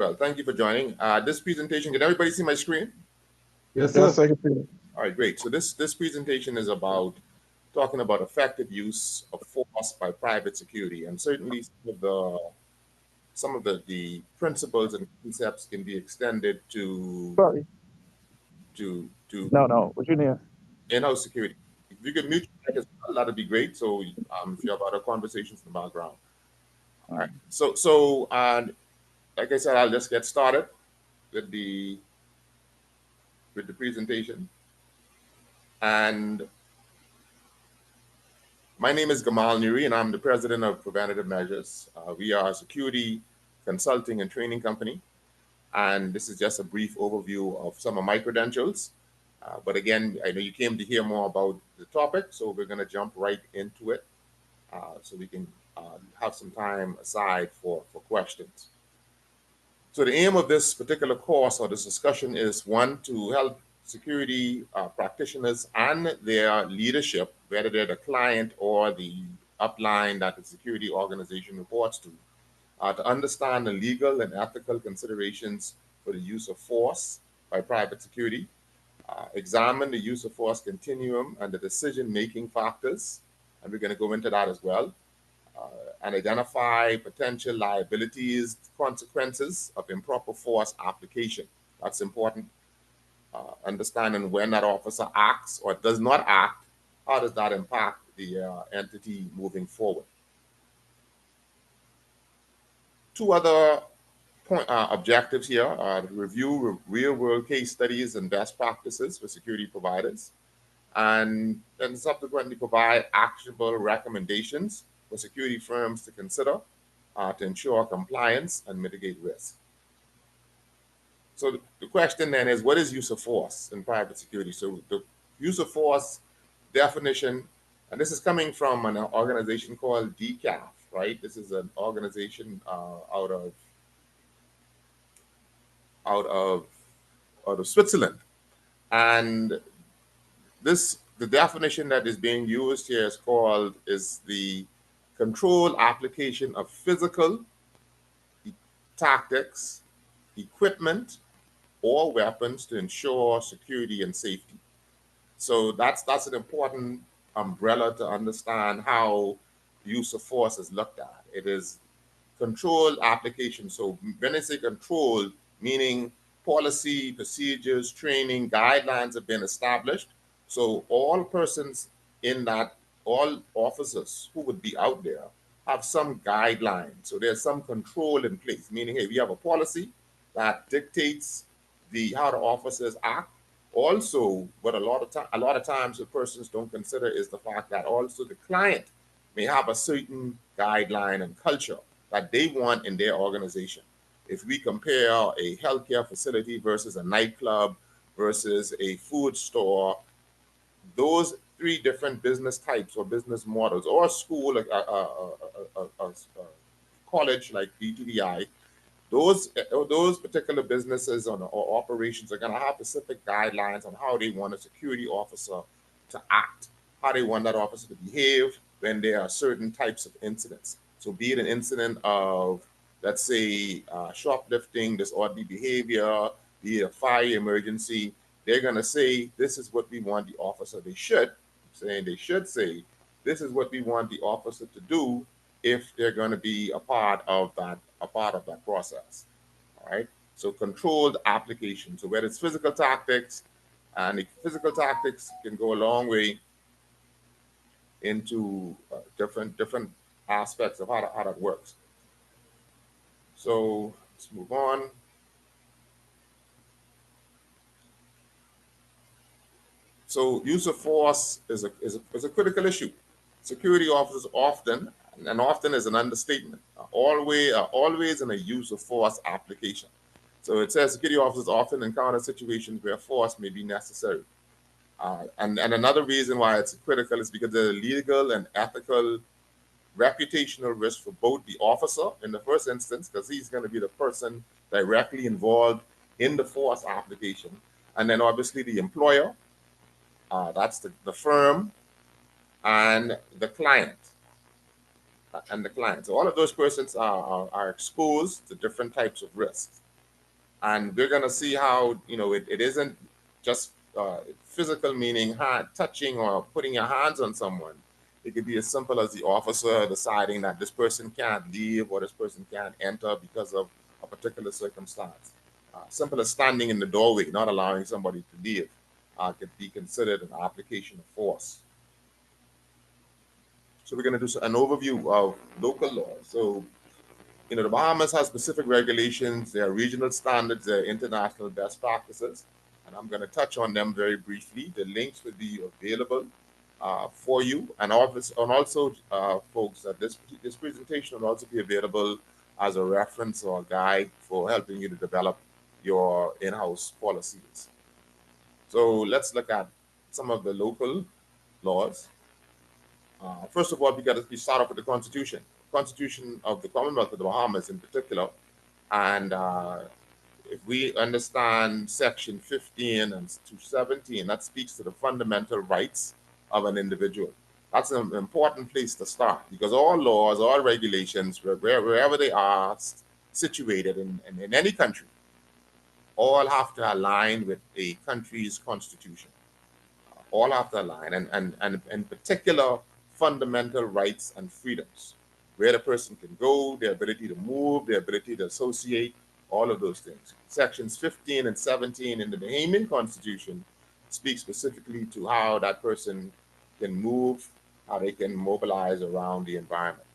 Well, thank you for joining. This presentation, can everybody see my screen? Yes, Yes, sir. I can see it. All right, great. So this presentation is about talking about effective use of force by private security, and certainly some of the principles and concepts can be extended Sorry. to No. What you need? in-house security. If you could mute your mic as well, that'd be great. So if you have other conversations in the background. All right. So like I said, I'll just get started with the presentation. And my name is Gamal Nuri, and I'm the president of Preventative Measures. We are a security consulting and training company. And this is just a brief overview of some of my credentials. But again, I know you came to hear more about the topic, so we're going to jump right into it so we can have some time aside for questions. So the aim of this particular course or this discussion is one, to help security practitioners and their leadership, whether they're the client or the upline that the security organization reports to understand the legal and ethical considerations for the use of force by private security, examine the use of force continuum and the decision-making factors, and we're going to go into that as well, and identify potential liabilities, consequences of improper force application. That's important. Understanding when that officer acts or does not act, how does that impact the entity moving forward? Two other objectives here are to review real-world case studies and best practices for security providers, and then subsequently provide actionable recommendations for security firms to consider to ensure compliance and mitigate risk. So the question then is, what is use of force in private security? So the use of force definition, and this is coming from an organization called DCAF, right? This is an organization out of out of Switzerland, and the definition that is being used here is the controlled application of physical tactics, equipment, or weapons to ensure security and safety. So that's an important umbrella to understand how the use of force is looked at. It is controlled application. So when I say controlled, meaning policy, procedures, training, guidelines have been established. So all persons in that, all officers who would be out there have some guidelines. So there's some control in place, meaning, hey, we have a policy that dictates the how the officers act. Also, what a lot of times the persons don't consider is the fact that also the client may have a certain guideline and culture that they want in their organization. If we compare a healthcare facility versus a nightclub versus a food store, those three different business types or business models, or a school, a college like BTDI, those particular businesses or operations are going to have specific guidelines on how they want a security officer to act, how they want that officer to behave when there are certain types of incidents. So, be it an incident of, let's say, shoplifting, disorderly behavior, be it a fire emergency, they're going to say, this is what we want the officer. They should say, this is what we want the officer to do if they're going to be a part of that process. All right. So controlled application. So whether it's physical tactics, and the physical tactics can go a long way into different aspects of how that works. So let's move on. So use of force is a critical issue. Security officers often, and often is an understatement, are always in a use of force application. So it says security officers often encounter situations where force may be necessary. And another reason why it's critical is because the legal and ethical reputational risk for both the officer in the first instance, because he's going to be the person directly involved in the force application, and then obviously the employer, that's the firm, and the client. So all of those persons are exposed to different types of risks. And we're going to see how, it isn't just physical, meaning touching or putting your hands on someone. It could be as simple as the officer deciding that this person can't leave or this person can't enter because of a particular circumstance. Simple as standing in the doorway, not allowing somebody to leave, could be considered an application of force. So we're going to do an overview of local law. So, the Bahamas has specific regulations, there are regional standards, there are international best practices, and I'm going to touch on them very briefly. The links will be available for you, and also, folks, that this presentation will also be available as a reference or a guide for helping you to develop your in-house policies. So let's look at some of the local laws. First of all, we start off with the Constitution. Constitution of the Commonwealth of the Bahamas in particular. And if we understand section 15 and to 17, that speaks to the fundamental rights of an individual. That's an important place to start, because all laws, all regulations, wherever they are situated in any country, all have to align with a country's constitution. All have to align, and in particular, fundamental rights and freedoms, where the person can go, their ability to move, their ability to associate, all of those things. Sections 15 and 17 in the Bahamian Constitution speak specifically to how that person can move, how they can mobilize around the environment.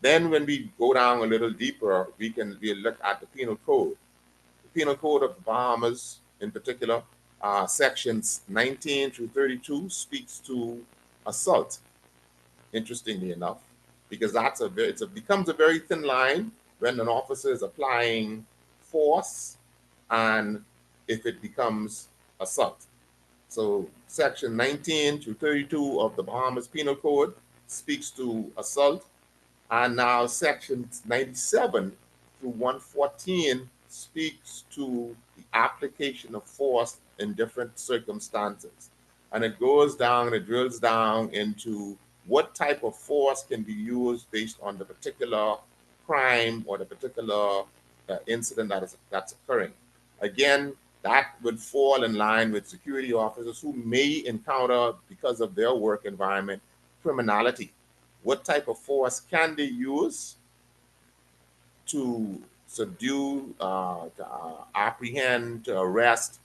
Then when we go down a little deeper, we'll look at the Penal Code. The Penal Code of the Bahamas, in particular, sections 19 through 32 speaks to assault, interestingly enough, because it becomes a very thin line when an officer is applying force and if it becomes assault. So section 19 through 32 of the Bahamas Penal Code speaks to assault, and now section 97 through 114 speaks to the application of force in different circumstances. And it goes down, it drills down into what type of force can be used based on the particular crime or the particular incident that's occurring. Again, that would fall in line with security officers who may encounter, because of their work environment, criminality. What type of force can they use to subdue, to apprehend, to arrest?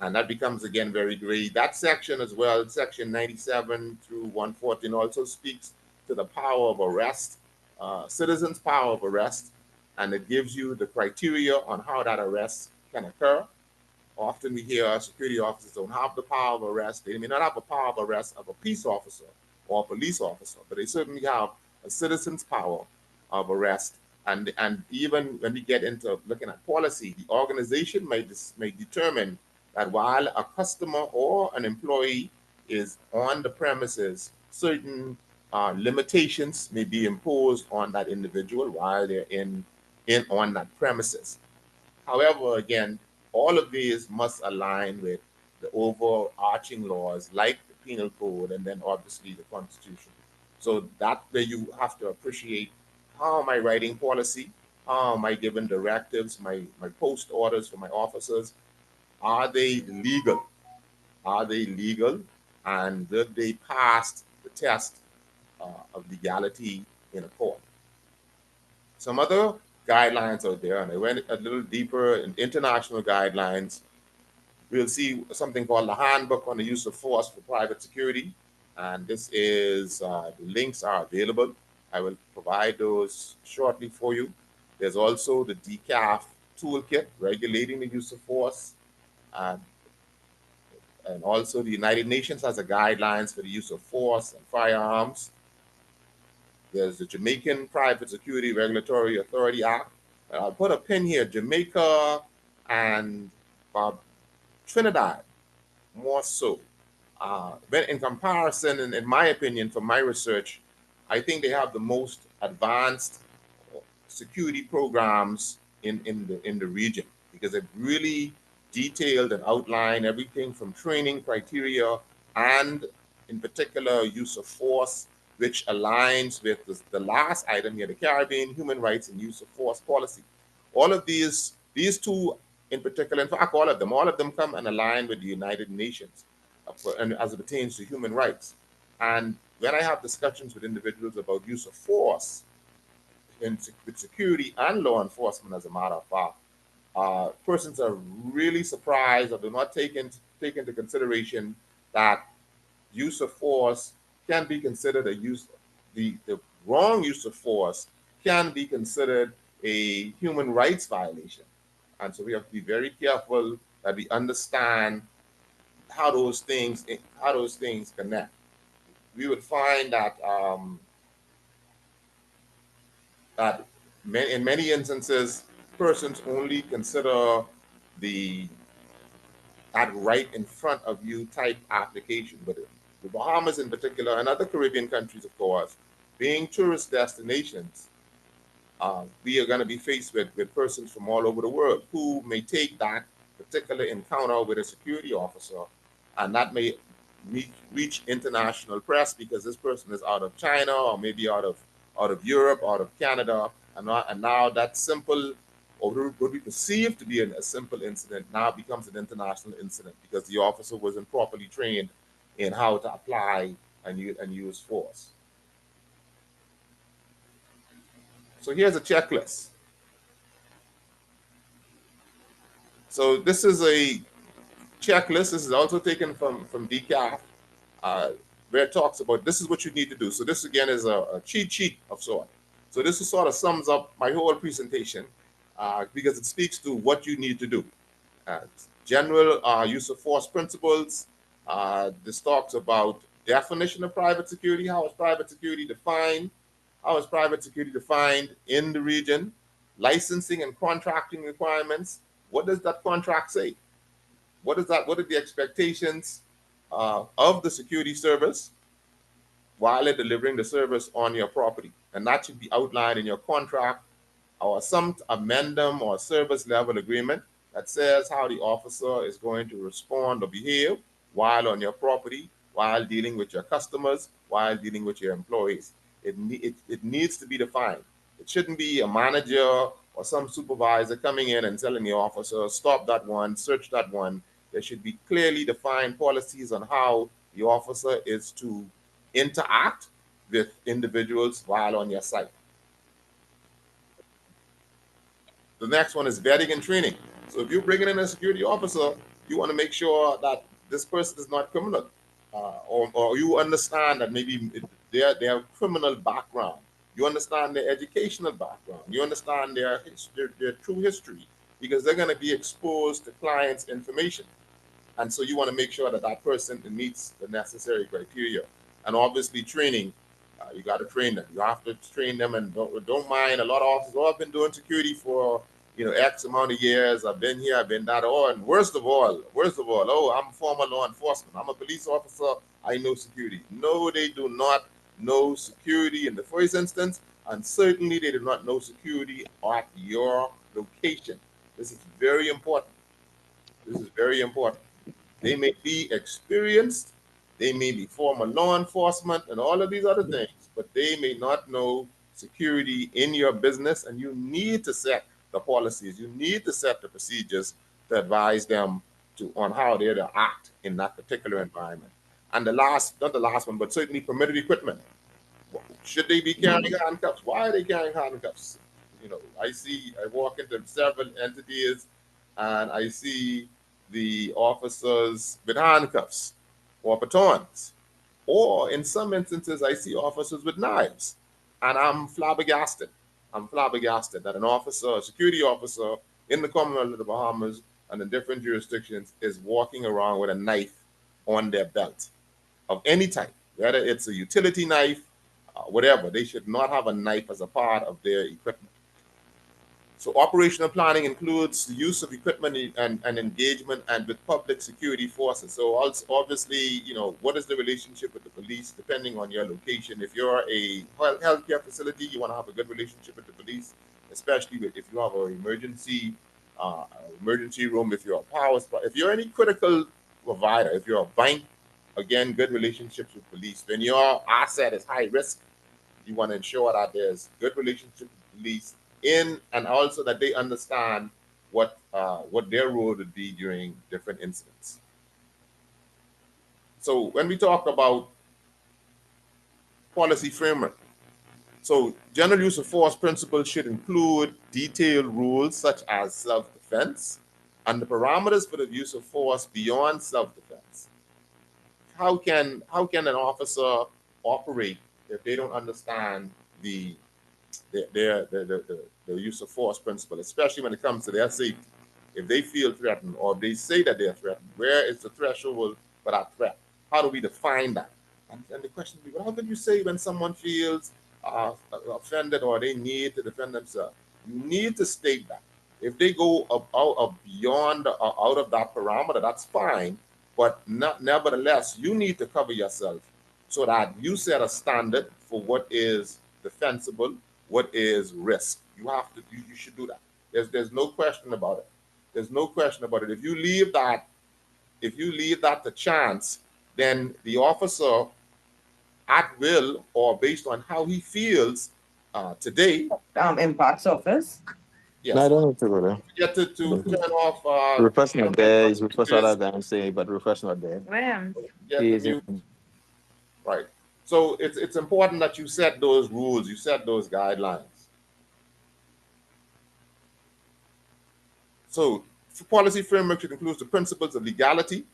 And that becomes, again, very gray. That section as well, section 97 through 114, also speaks to the power of arrest, citizens' power of arrest, and it gives you the criteria on how that arrest can occur. Often we hear security officers don't have the power of arrest. They may not have the power of arrest of a peace officer or a police officer, but they certainly have a citizen's power of arrest. And even when we get into looking at policy, the organization may determine that while a customer or an employee is on the premises, certain limitations may be imposed on that individual while they're in on that premises. However, again, all of these must align with the overarching laws like the Penal Code and then obviously the Constitution. So that way you have to appreciate, how am I writing policy? How am I giving directives, my post orders for my officers? Are they legal? Are they legal? And did they pass the test of legality in a court? Some other guidelines out there, and I went a little deeper in international guidelines. We'll see something called the Handbook on the Use of Force for Private Security. And this is, the links are available. I will provide those shortly for you. There's also the DCAF toolkit, regulating the use of force. And also the United Nations has a guidelines for the use of force and firearms. There's the Jamaican Private Security Regulatory Authority Act. I'll put a pin here, Jamaica and Trinidad, more so. But in comparison, and in my opinion, from my research, I think they have the most advanced security programs in the region, because it really detailed and outlined everything from training criteria and, in particular, use of force, which aligns with the last item here, the Caribbean Human Rights and Use of Force Policy. All of these two in particular, in fact, all of them come and align with the United Nations and as it pertains to human rights. And when I have discussions with individuals about use of force with security and law enforcement, as a matter of fact, persons are really surprised or do not take into consideration that use of force can be considered the wrong use of force can be considered a human rights violation. And so we have to be very careful that we understand how those things connect. We would find that in many instances, persons only consider the that right in front of you type application. But the Bahamas in particular, and other Caribbean countries, of course, being tourist destinations, we are going to be faced with persons from all over the world who may take that particular encounter with a security officer, and that may reach international press because this person is out of China or maybe out of Europe, out of Canada, and now that simple or would be perceived to be a simple incident now becomes an international incident because the officer wasn't properly trained in how to apply and use force. So here's a checklist. So this is a checklist. This is also taken from DCAF, uh, where it talks about this is what you need to do. So this again is a cheat sheet of sort. So this is sort of sums up my whole presentation because it speaks to what you need to do. Uh, General use of force principles. This talks about definition of private security. How is private security defined? How is private security defined in the region? Licensing and contracting requirements. What does that contract say? What is that? What are the expectations of the security service while they're delivering the service on your property? And that should be outlined in your contract or some amendment or service level agreement that says how the officer is going to respond or behave while on your property, while dealing with your customers, while dealing with your employees. It needs to be defined. It shouldn't be a manager or some supervisor coming in and telling the officer, stop that one, search that one. There should be clearly defined policies on how the officer is to interact with individuals while on your site. The next one is vetting and training. So if you're bringing in a security officer, you want to make sure that this person is not criminal, or you understand that maybe their criminal background. You understand their educational background. You understand their true history because they're going to be exposed to clients' information. And so you want to make sure that that person meets the necessary criteria. And obviously training, you got to train them. You have to train them and don't mind. A lot of officers, oh, I've been doing security for, X amount of years. I've been here, I've been that. Oh, and worst of all, oh, I'm former law enforcement. I'm a police officer. I know security. No, they do not know security in the first instance. And certainly they do not know security at your location. This is very important. This is very important. They may be experienced, they may be former law enforcement and all of these other things, but they may not know security in your business, and you need to set the policies, you need to set the procedures to advise them on how they're to act in that particular environment. And the last, not the last one, but certainly permitted equipment. Should they be carrying handcuffs? Why are they carrying handcuffs? I walk into several entities and I see the officers with handcuffs or batons. Or in some instances, I see officers with knives. And I'm flabbergasted. I'm flabbergasted that an officer, a security officer in the Commonwealth of the Bahamas and in different jurisdictions is walking around with a knife on their belt of any type, whether it's a utility knife, whatever. They should not have a knife as a part of their equipment. So operational planning includes the use of equipment and engagement and with public security forces. So also, obviously, what is the relationship with the police depending on your location? If you're a healthcare facility, you want to have a good relationship with the police, especially if you have an emergency room, if you're a power supply, if you're any critical provider, if you're a bank, again, good relationships with police. When your asset is high risk, you want to ensure that there's good relationship with police and also that they understand what their role would be during different incidents. So when we talk about policy framework, so general use of force principles should include detailed rules such as self-defense and the parameters for the use of force beyond self-defense. How can an officer operate if they don't understand the the use of force principle, especially when it comes to their safety? If they feel threatened or if they say that they're threatened, where is the threshold for that threat? How do we define that? And the question would be, well, how can you say when someone feels offended or they need to defend themselves? You need to state that. If they go out beyond out of that parameter, that's fine. But not, nevertheless, you need to cover yourself so that you set a standard for what is defensible, what is risk. You should do that. There's no question about it. There's no question about it. If you leave that to chance, then the officer at will or based on how he feels today. Impact surface. No, I Yes. don't need to go there. Forget to turn off Rufus not there. Is Rufus computers, other than say, but Rufus not there. Where? get He the is mute. in. Right. So it's important that you set those rules, you set those guidelines. So policy framework should include the principles of legality.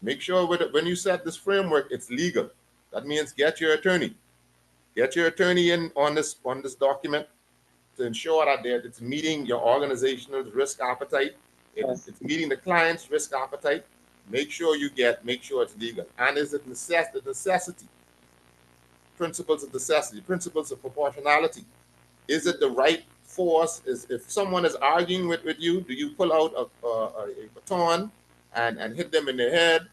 Make sure when you set this framework, it's legal. That means get your attorney. Get your attorney in on this document to ensure that it's meeting your organizational risk appetite. It's meeting the client's risk appetite. Make sure it's legal. And is it the necessity? Principles of necessity, principles of proportionality. Is it the right force? If someone is arguing with you, do you pull out a baton and hit them in the head?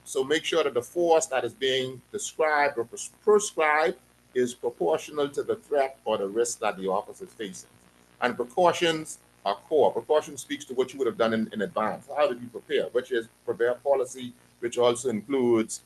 So make sure that the force that is being described or prescribed is proportional to the threat or the risk that the officer is facing. And precautions are core. Precaution speaks to what you would have done in advance. How did you prepare? Which is prepare policy, which also includes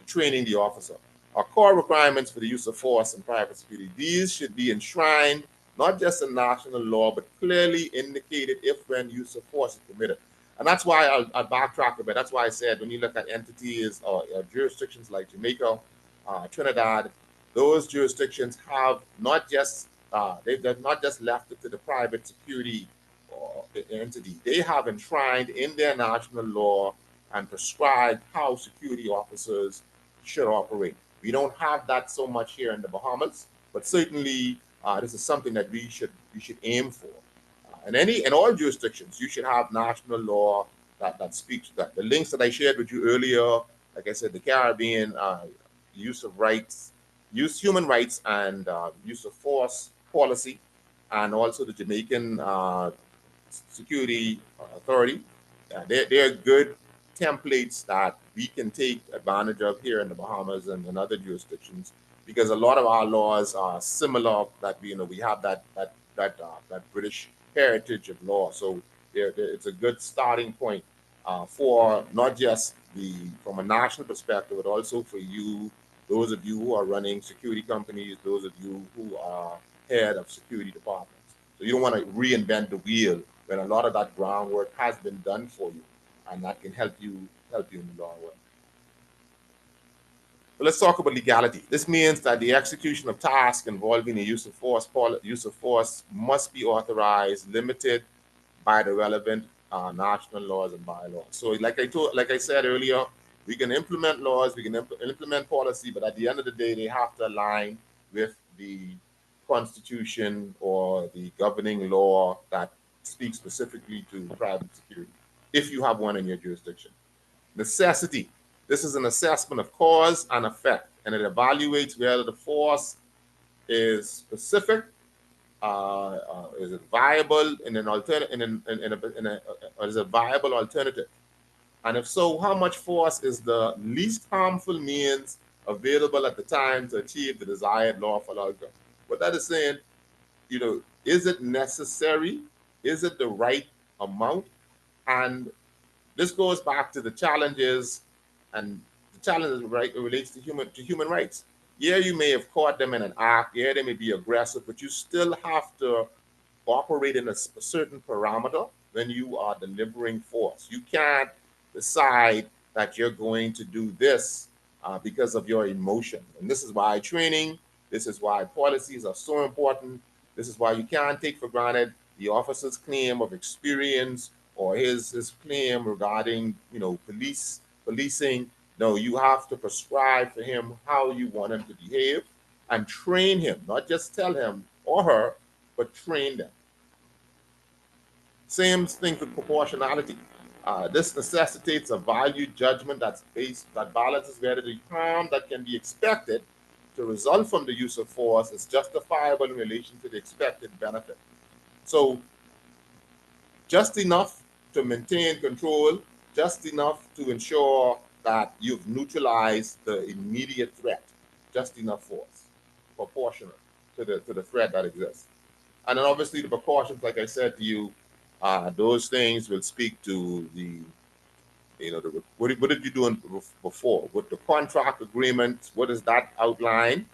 training the officer. Our core requirements for the use of force in private security. These should be enshrined not just in national law, but clearly indicated if when use of force is permitted. And that's why I'll backtrack a bit. That's why I said when you look at entities or jurisdictions like Jamaica, Trinidad, those jurisdictions have not just they've not just left it to the private security entity. They have enshrined in their national law and prescribed how security officers should operate. We don't have that so much here in the Bahamas, but certainly this is something that we should aim for. In all jurisdictions, you should have national law that speaks to that. The links that I shared with you earlier, like I said, the Caribbean use of rights, human rights, and use of force policy, and also the Jamaican Security Authority. They're good templates that we can take advantage of here in the Bahamas and in other jurisdictions because a lot of our laws are similar. That we have that British heritage of law, so it's a good starting point for not just from a national perspective, but also for those of you who are running security companies, those of you who are head of security departments. So you don't want to reinvent the wheel when a lot of that groundwork has been done for you, and that can help you in the long run. So let's talk about legality. This means that the execution of tasks involving the use of force must be authorized, limited by the relevant national laws and bylaws. So, like I said earlier, we can implement laws, we can implement policy, but at the end of the day, they have to align with the constitution or the governing law that speaks specifically to private security, if you have one in your jurisdiction. Necessity. This is an assessment of cause and effect, and it evaluates whether the force is specific, is it viable in an alternative, or is it a viable alternative? And if so, how much force is the least harmful means available at the time to achieve the desired lawful outcome? What that is saying, is it necessary? Is it the right amount? And this goes back to the challenges, and the challenges relates to human rights. Yeah, you may have caught them in an act. Yeah, they may be aggressive, but you still have to operate in a certain parameter when you are delivering force. You can't decide that you're going to do this because of your emotion. And this is why training, this is why policies are so important. This is why you can't take for granted the officer's claim of experience or his claim regarding, policing. No, you have to prescribe for him how you want him to behave and train him, not just tell him or her, but train them. Same thing with proportionality. This necessitates a value judgment that balances whether the harm that can be expected to result from the use of force is justifiable in relation to the expected benefit. So just enough to maintain control, just enough to ensure that you've neutralized the immediate threat, just enough force, proportionate to the threat that exists. And then obviously the precautions, like I said to you, those things will speak to the, what did you do before? With the contract agreement, what does that outline?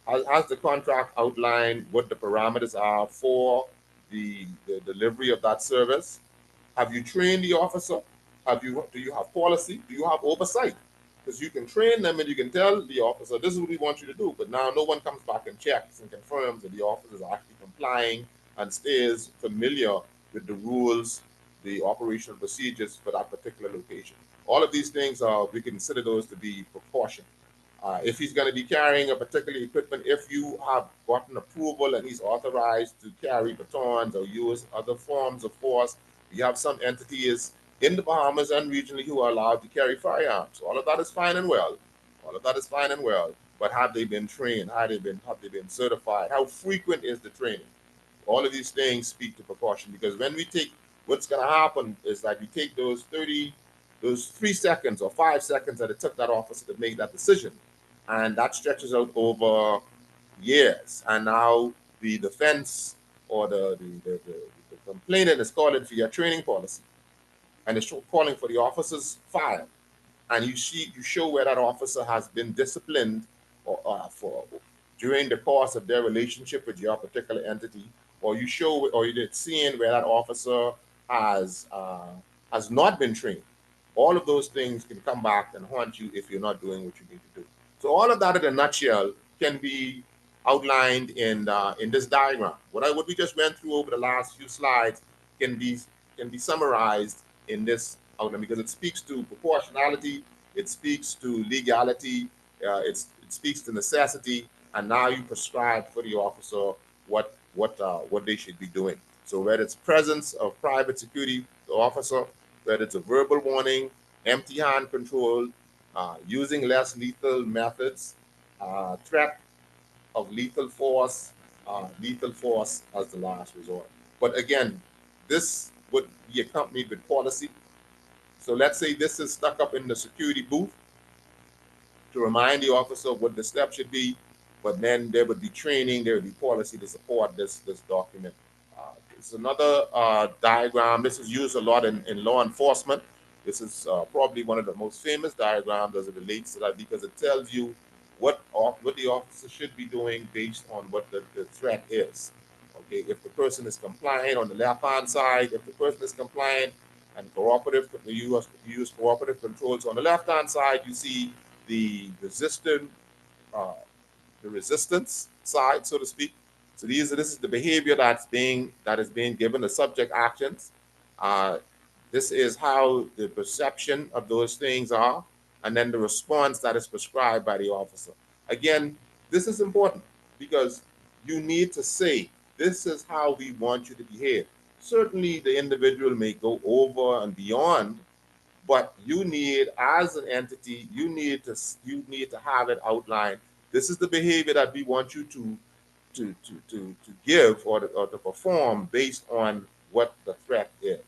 Has the contract outline what the parameters are for the delivery of that service? Have you trained the officer? Do you have policy? Do you have oversight? Because you can train them and you can tell the officer, this is what we want you to do. But now no one comes back and checks and confirms that the officer is actually complying and stays familiar with the rules, the operational procedures for that particular location. All of these things we consider those to be precaution. If he's going to be carrying a particular equipment, if you have gotten approval and he's authorized to carry batons or use other forms of force, we have some entities in the Bahamas and regionally who are allowed to carry firearms. All of that is fine and well. All of that is fine and well. But have they been trained? Have they been certified? How frequent is the training? All of these things speak to precaution because when we take, what's going to happen is that we take those 3 seconds or 5 seconds that it took that officer to make that decision, and that stretches out over years. And now the defense or the complainant is calling for your training policy and it's calling for the officer's file, and you show where that officer has been disciplined for during the course of their relationship with your particular entity, or you show or you're seeing where that officer has not been trained. All of those things can come back and haunt you if you're not doing what you need to do. So all of that in a nutshell can be outlined in this diagram. What we just went through over the last few slides can be summarized in this outline because it speaks to proportionality, it speaks to legality, it speaks to necessity, and now you prescribe for the officer what they should be doing. So whether it's presence of private security officer, whether it's a verbal warning, empty hand control, using less lethal methods, threat of lethal force as the last resort. But again, this would be accompanied with policy. So let's say this is stuck up in the security booth to remind the officer what the steps should be, but then there would be training, there would be policy to support this document. It's another diagram. This is used a lot in law enforcement. This is probably one of the most famous diagrams as it relates to that because it tells you what the officer should be doing based on what the threat is. Okay, if the person is compliant on the left-hand side, if the person is compliant and cooperative, you use cooperative controls on the left-hand side, you see the uh, resistance side, so to speak. So this is the behavior that is being given the subject actions. Uh, this is how the perception of those things are, and then the response that is prescribed by the officer. Again, this is important because you need to say, this is how we want you to behave. Certainly, the individual may go over and beyond, but you need, as an entity, you need to have it outlined. This is the behavior that we want you to give or to perform based on what the threat is.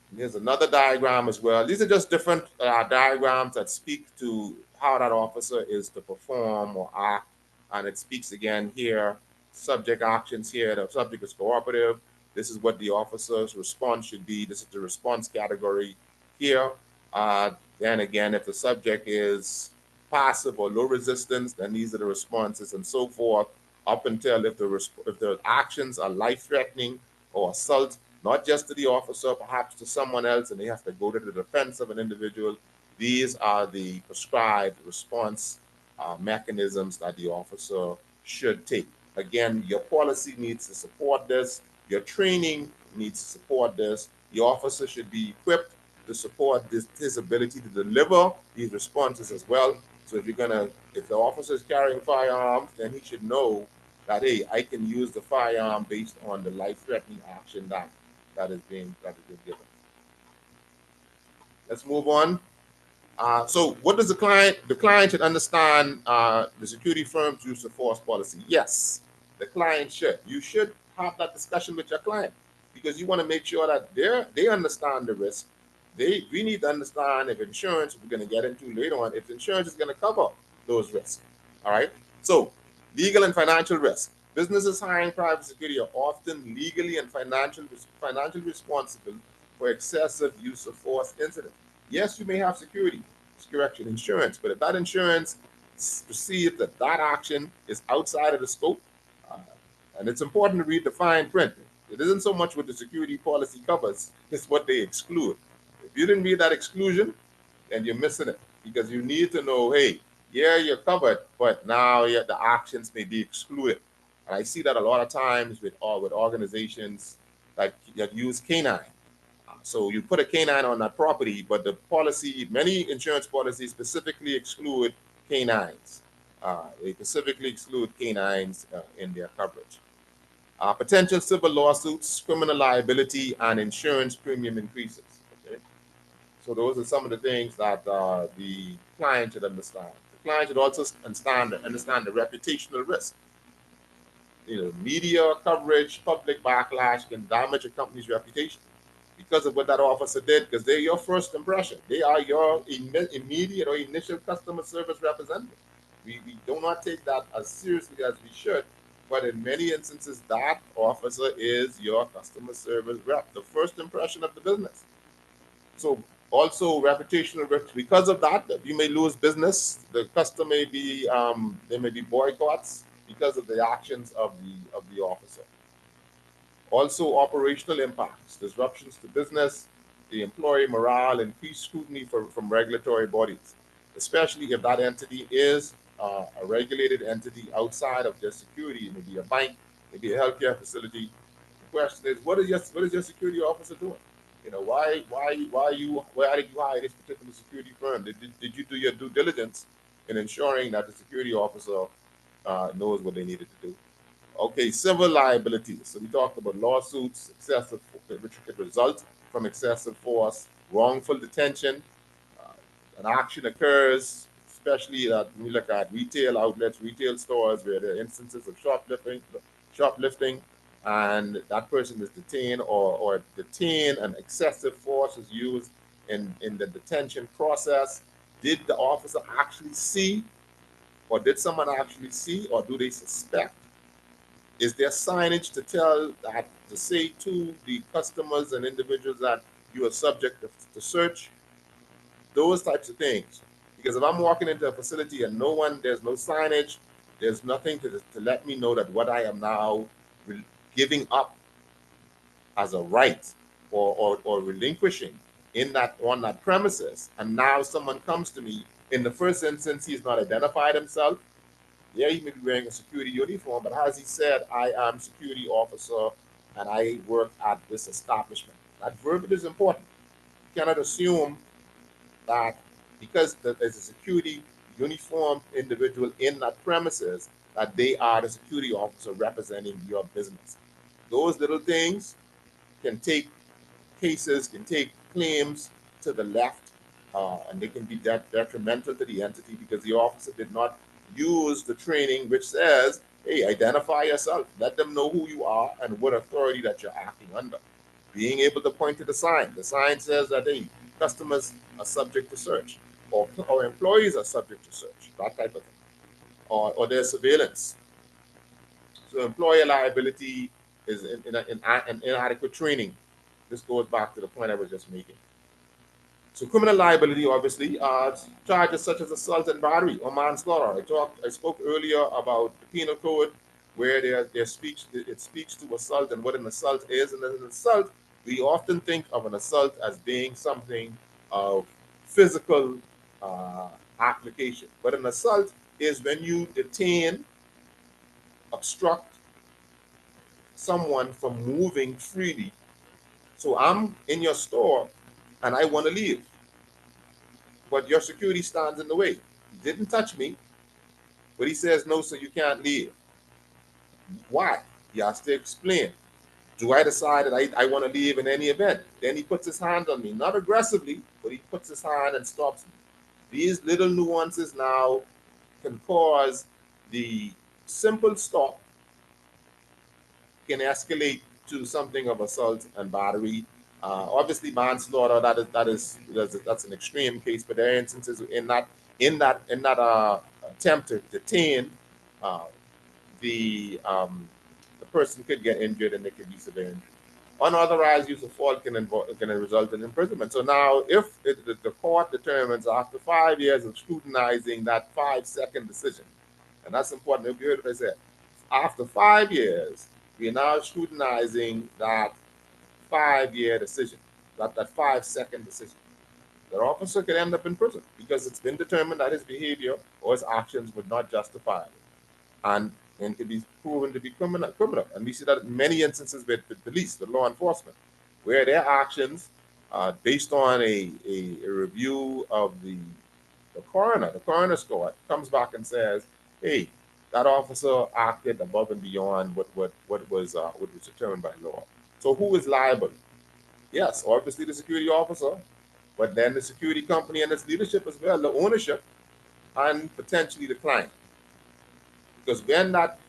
And here's another diagram as well. These are just different diagrams that speak to how that officer is to perform or act. And it speaks again here, subject actions here. The subject is cooperative. This is what the officer's response should be. This is the response category here. Then again, if the subject is passive or low resistance, then these are the responses and so forth. up until if the actions are life-threatening or assault, not just to the officer, perhaps to someone else, and they have to go to the defense of an individual. These are the prescribed response mechanisms that the officer should take. Again, your policy needs to support this. Your training needs to support this. The officer should be equipped to support his ability to deliver these responses as well. So if the officer is carrying firearms, then he should know that, hey, I can use the firearm based on the life-threatening action that is being given. Let's move on. So what does the client should understand the security firm's use of force policy? Yes, the client should. You should have that discussion with your client because you want to make sure that they understand the risk. We need to understand if insurance, we're going to get into later on, if insurance is going to cover those risks. All right. So legal and financial risk. Businesses hiring private security are often legally and financially responsible for excessive use of force incidents. Yes, you may have security, correction, insurance, but if that insurance perceives that action is outside of the scope, uh, and it's important to read the fine print. It isn't so much what the security policy covers, it's what they exclude. If you didn't read that exclusion, then you're missing it because you need to know, hey, yeah, you're covered, but now the actions may be excluded. And I see that a lot of times with organizations that use canine. So you put a canine on that property, but the policy, many insurance policies specifically exclude canines. They specifically exclude canines in their coverage. Potential civil lawsuits, criminal liability, and insurance premium increases. Okay? So those are some of the things that the client should understand. The client should also understand the reputational risk. Media coverage, public backlash can damage a company's reputation because of what that officer did, because they're your first impression. They are your immediate or initial customer service representative. We do not take that as seriously as we should, but in many instances, that officer is your customer service rep, the first impression of the business. So also reputational risk, because of that, you may lose business. The customer may be there may be boycotts because of the actions of the officer. Also, operational impacts, disruptions to business, the employee morale, increased scrutiny from regulatory bodies, especially if that entity is a regulated entity outside of just security. It may be a bank, maybe a healthcare facility. The question is, what is your security officer doing? Why did you hire this particular security firm? Did you do your due diligence in ensuring that the security officer knows what they needed to do? Okay, civil liability. So we talked about lawsuits, which could result from excessive force, wrongful detention. Uh, an action occurs, especially when you look at retail outlets, retail stores, where there are instances of shoplifting, and that person is detained or detained, and excessive force is used in the detention process. Did the officer actually see, or did someone actually see, or do they suspect? Is there signage to say to the customers and individuals that you are subject to search? Those types of things. Because if I'm walking into a facility and there's no signage, there's nothing to let me know that what I am now giving up as a right or relinquishing on that premises, and now someone comes to me. In the first instance, he's not identified himself. Yeah, he may be wearing a security uniform, but as he said, I am security officer and I work at this establishment. That verbiage is important. You cannot assume that because there's a security uniformed individual in that premises, that they are the security officer representing your business. Those little things can take can take claims to the left, and they can be detrimental to the entity because the officer did not use the training which says, hey, identify yourself, let them know who you are and what authority that you're acting under. Being able to point to the sign. The sign says that, hey, customers are subject to search, or employees are subject to search, that type of thing, or there's surveillance. So employer liability is an inadequate training. This goes back to the point I was just making. So criminal liability, obviously, charges such as assault and battery or manslaughter. I spoke earlier about the penal code. where their speech, it speaks to assault and what an assault is. And an assault, we often think of an assault as being something of physical application. But an assault is when you detain, obstruct someone from moving freely. So I'm in your store and I want to leave, but your security stands in the way. He didn't touch me, but he says, no, sir, you can't leave. Why? He has to explain. Do I decide that I want to leave in any event? Then he puts his hand on me, not aggressively, but he puts his hand and stops me. These little nuances now can cause the simple stop can escalate to something of assault and battery. Obviously, manslaughter that's an extreme case, but there are instances in that attempt to detain, uh, the person could get injured and they could be severe injured. Unauthorized use of force can result in imprisonment. So now, if the court determines after 5 years of scrutinizing that 5-second decision, and that's important, if you heard what I said, after 5 years, we are now scrutinizing that 5-year decision, that 5-second decision. The officer could end up in prison because it's been determined that his behavior or his actions were not justifiable and could be proven to be criminal. And we see that in many instances with the police, with law enforcement, where their actions, based on a review of the coroner's court, comes back and says, hey, that officer acted above and beyond what was determined by law. So who is liable? Yes, obviously the security officer, but then the security company and its leadership as well, the ownership, and potentially the client. Because when that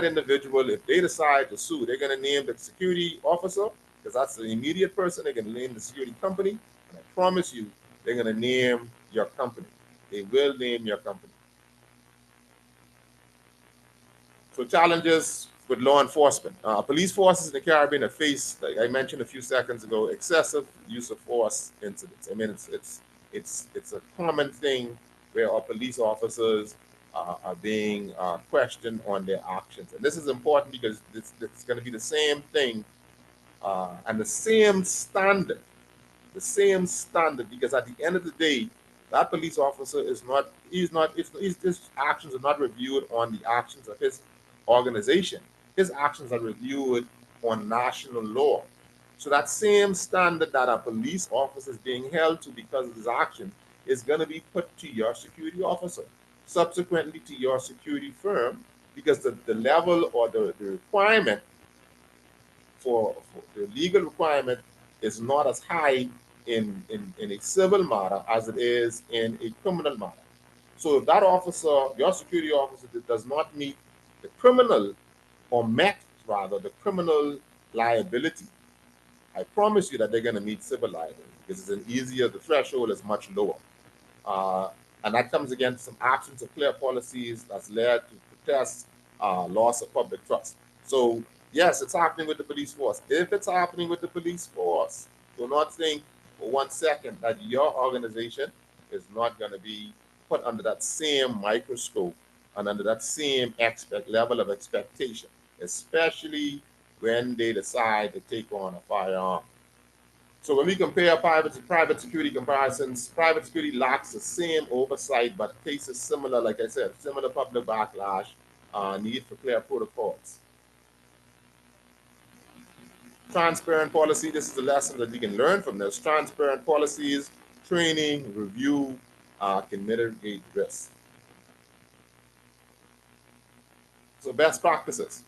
individual, if they decide to sue, they're going to name the security officer, because that's the immediate person. They're going to name the security company, and I promise you, they're going to name your company. They will name your company. So challenges with law enforcement. Police forces in the Caribbean have faced, like I mentioned a few seconds ago, excessive use of force incidents. I mean, it's a common thing where our police officers are being questioned on their actions. And this is important because it's going to be the same thing and the same standard, because at the end of the day, that police officer is not, his actions are not reviewed on the actions of his organization. His actions are reviewed on national law. So that same standard that a police officer is being held to because of his action is going to be put to your security officer, subsequently to your security firm, because the level or the requirement for the legal requirement is not as high in a civil matter as it is in a criminal matter. So if that officer, your security officer, does not meet the criminal, or met rather the criminal liability, I promise you that they're going to meet civil liability, because it's an easier, the threshold is much lower. And that comes against some absence of clear policies that's led to protests, loss of public trust. So yes, it's happening with the police force. If it's happening with the police force, do not think for 1 second that your organization is not going to be put under that same microscope and under that same level of expectation, especially when they decide to take on a firearm. So when we compare private security comparisons, private security lacks the same oversight, but faces similar, like I said, similar public backlash, need for clear protocols. Transparent policy, this is the lesson that we can learn from this. Transparent policies, training, review, can mitigate risk. So best practices.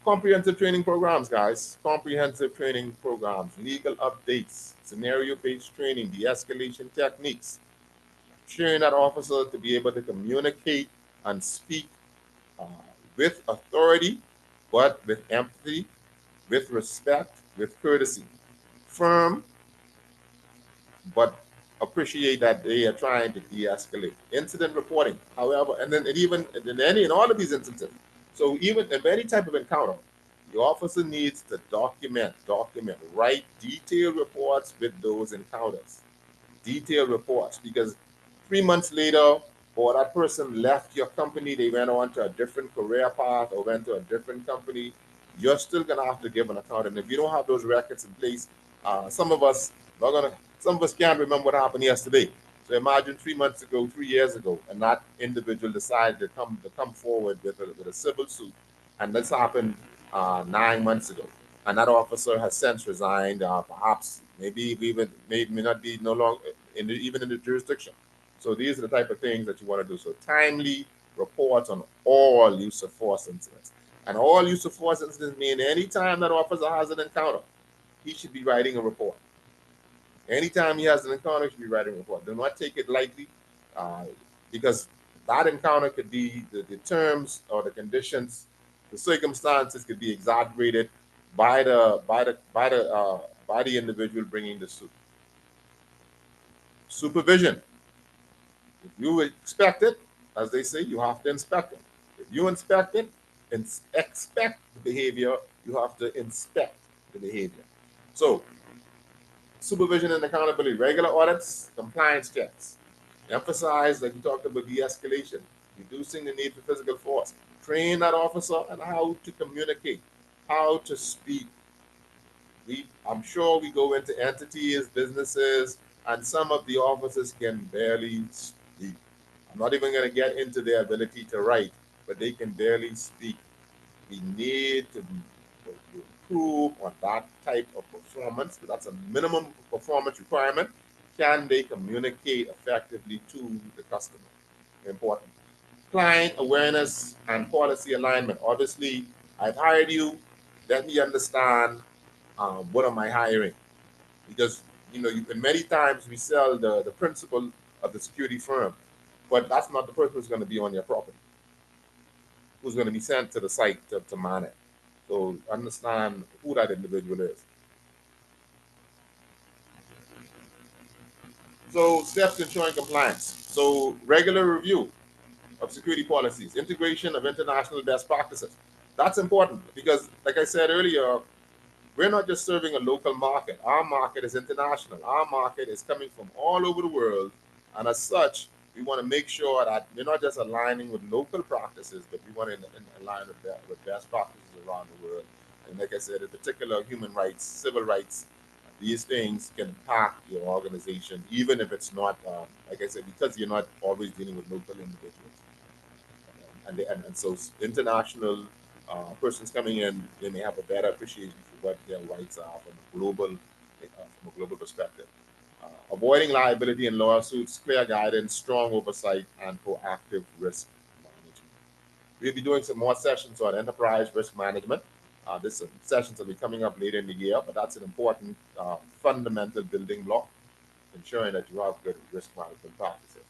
Comprehensive training programs, guys. Comprehensive training programs, legal updates, scenario-based training, de-escalation techniques, training that officer to be able to communicate and speak uh, with authority, but with empathy, with respect, with courtesy. Firm, but appreciate that they are trying to de-escalate. Incident reporting, however, and then in all of these instances, so even in any type of encounter, the officer needs to write detailed reports with those encounters. Detailed reports, because 3 months later, or that person left your company, they went on to a different career path or went to a different company, you're still gonna have to give an account. And if you don't have those records in place, some of us can't remember what happened yesterday. So imagine 3 months ago, 3 years ago, and that individual decided to come forward with a civil suit, and this happened 9 months ago, and that officer has since resigned. Perhaps maybe even may not be no longer even in the jurisdiction. So these are the type of things that you want to do. So timely reports on all use of force incidents. And all use of force incidents mean anytime that officer has an encounter, he should be writing a report. Anytime he has an encounter, he should be writing a report. Do not take it lightly, uh, because that encounter could be the terms or the conditions, the circumstances could be exaggerated by the individual bringing the suit. Supervision. If you expect it, as they say, you have to inspect it. If you inspect it and expect the behavior, you have to inspect the behavior. So, supervision and accountability, regular audits, compliance checks. Emphasize, like we talked about, de-escalation, reducing the need for physical force. Train that officer on how to communicate, how to speak. I'm sure we go into entities, businesses, and some of the officers can barely speak. I'm not even going to get into their ability to write, but they can barely speak. We need to improve on that type of performance. That's a minimum performance requirement. Can they communicate effectively to the customer? Important. Client awareness and policy alignment. Obviously, I've hired you. Let me understand, what am I hiring? Because many times we sell the principle of the security firm, but that's not the person who's going to be on your property, who's going to be sent to the site to man it. So understand who that individual is. So steps to ensuring compliance. So regular review of security policies, integration of international best practices. That's important because, like I said earlier, we're not just serving a local market. Our market is international. Our market is coming from all over the world. And as such, we want to make sure that we're not just aligning with local practices, but we want to align with best practices around the world. And like I said, in particular, human rights, civil rights, these things can impact your organization, even if it's not, like I said, because you're not always dealing with local individuals. And so international persons coming in, they may have a better appreciation for what their rights are from a global perspective. Avoiding liability and lawsuits, clear guidance, strong oversight, and proactive risk management. We'll be doing some more sessions on enterprise risk management. This sessions will be coming up later in the year, but that's an important fundamental building block, ensuring that you have good risk management practices.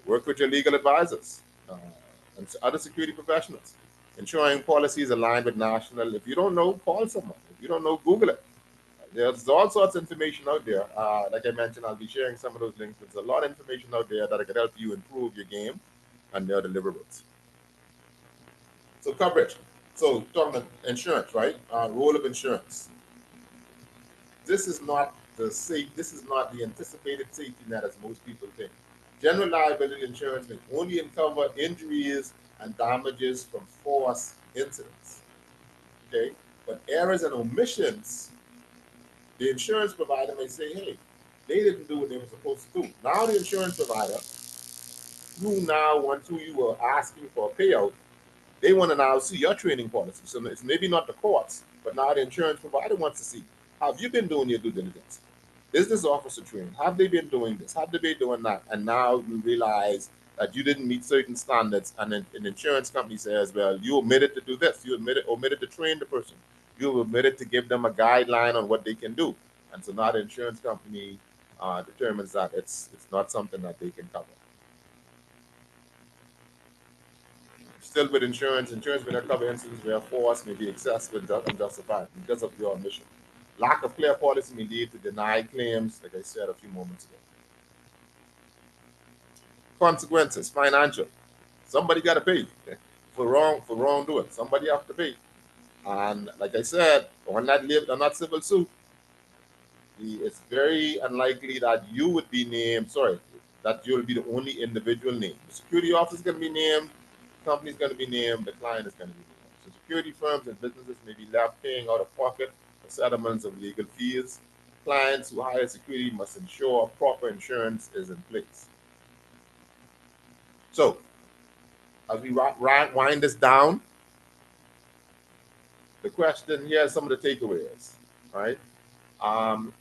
Work with your legal advisors and other security professionals, ensuring policies aligned with national. If you don't know, call someone. If you don't know, Google it. There's all sorts of information out there. Like I mentioned, I'll be sharing some of those links. There's a lot of information out there that could help you improve your game and their deliverables. So coverage. So talking about insurance, right? Role of insurance. This is not This is not the anticipated safety net as most people think. General liability insurance may only cover injuries and damages from force incidents. Okay, but errors and omissions, the insurance provider may say, "Hey, they didn't do what they were supposed to do." Now the insurance provider, who you were asking for a payout, they want to now see your training policy. So it's maybe not the courts, but now the insurance provider wants to see, have you been doing your due diligence? Is this officer trained? Have they been doing this? Have they been doing that? And now you realize that you didn't meet certain standards, and then an insurance company says, well, you omitted to do this. You omitted to train the person. You omitted to give them a guideline on what they can do. And so now the insurance company determines that it's not something that they can cover. Still with insurance may not cover incidents where force may be excessive and unjustified because of your omission. Lack of clear policy may lead to denied claims, like I said a few moments ago. Consequences, financial. Somebody got to pay for wrongdoing. Somebody have to pay. And like I said, on that civil suit, it's very unlikely that you would be named. Sorry, that you'll be the only individual named. The security officer is going to be named, the company is going to be named, the client is going to be named. So security firms and businesses may be left paying out of pocket for settlements of legal fees. Clients who hire security must ensure proper insurance is in place. So, as we wind this down, the question here are some of the takeaways, right?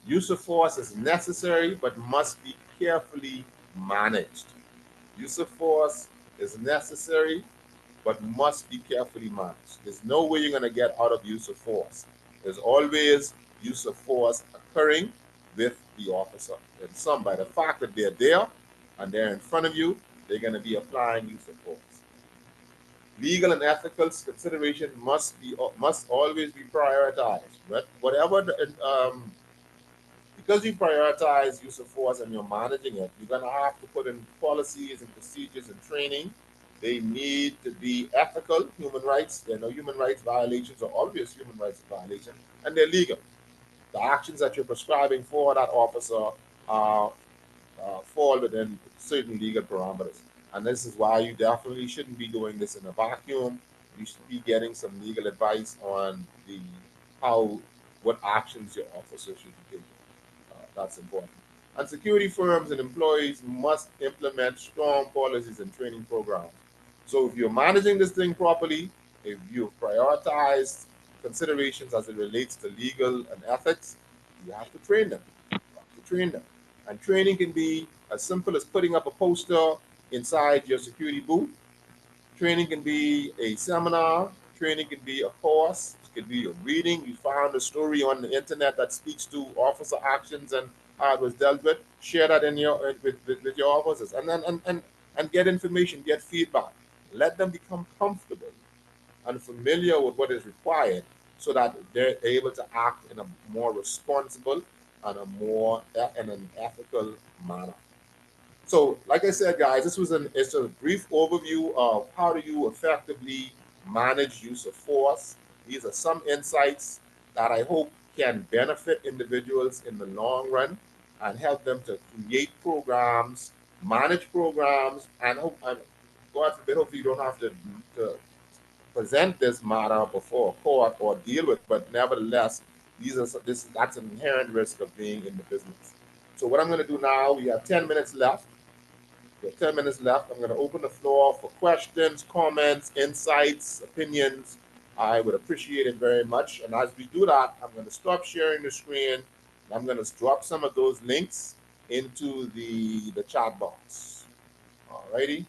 Use of force is necessary but must be carefully managed. Use of force is necessary but must be carefully managed. There's no way you're going to get out of use of force. There's always use of force occurring with the officer. And by the fact that they're there and they're in front of you, they're going to be applying use of force. Legal and ethical consideration must always be prioritized. But whatever because you prioritize use of force and you're managing it, you're going to have to put in policies and procedures and training. They need to be ethical, human rights. There are no human rights violations or obvious human rights violations, and they're legal. The actions that you're prescribing for that officer fall within certain legal parameters. And this is why you definitely shouldn't be doing this in a vacuum. You should be getting some legal advice on what actions your officer should be taking. That's important. And security firms and employees must implement strong policies and training programs. So if you're managing this thing properly, if you've prioritized considerations as it relates to legal and ethics, you have to train them. You have to train them. And training can be as simple as putting up a poster inside your security booth. Training can be a seminar. Training can be a course. It could be a reading. You found a story on the internet that speaks to officer actions and how it was dealt with. Share that in with your officers, and then and get information, get feedback. Let them become comfortable and familiar with what is required, so that they're able to act in a more responsible and an ethical manner. So, like I said, guys, it's a brief overview of how do you effectively manage use of force. These are some insights that I hope can benefit individuals in the long run and help them to create programs, manage programs, and God forbid, hopefully you don't have to present this matter before a court or deal with, but nevertheless, that's an inherent risk of being in the business. So what I'm going to do now, we have 10 minutes left. We have 10 minutes left. I'm going to open the floor for questions, comments, insights, opinions. I would appreciate it very much. And as we do that, I'm going to stop sharing the screen. I'm going to drop some of those links into the chat box. All righty.